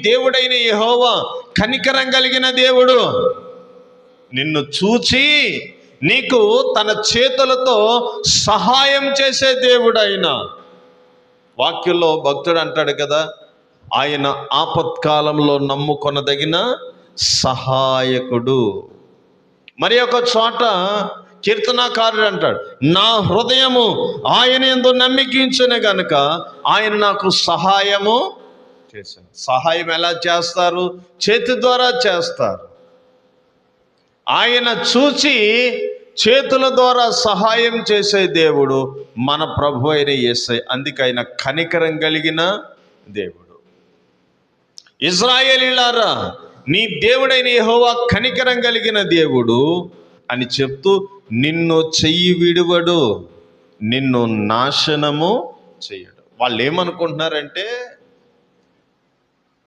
దేవుడైన యెహోవా కనికరం కలిగిన దేవుడు. నిన్ను చూచి నీకు తన చేతులతో సహాయం చేసే దేవుడైన. వాక్యంలో భక్తుడు అంటాడు కదా, ఆయన ఆపత్కాలంలో నమ్ముకొనదగిన సహాయకుడు. మరి ఒక చోట కీర్తనాకారుడు అంటాడు, నా హృదయము ఆయన యందు నమ్మికించునే గనుక ఆయన నాకు సహాయము చేశాను. సహాయం ఎలా చేస్తారు? చేతి ద్వారా చేస్తారు. ఆయన చూచి చేతుల ద్వారా సహాయం చేసే దేవుడు మన ప్రభు అయిన యేసయ్య. అందుకే ఆయన కనికరం కలిగిన దేవుడు. ఇశ్రాయేలీయులారా, నీ దేవుడైన యెహోవా కనికరం కలిగిన దేవుడు అని చెప్తూ నిన్ను చెయ్యి విడువడు, నిన్ను నాశనము చేయడు. వాళ్ళు ఏమనుకుంటున్నారంటే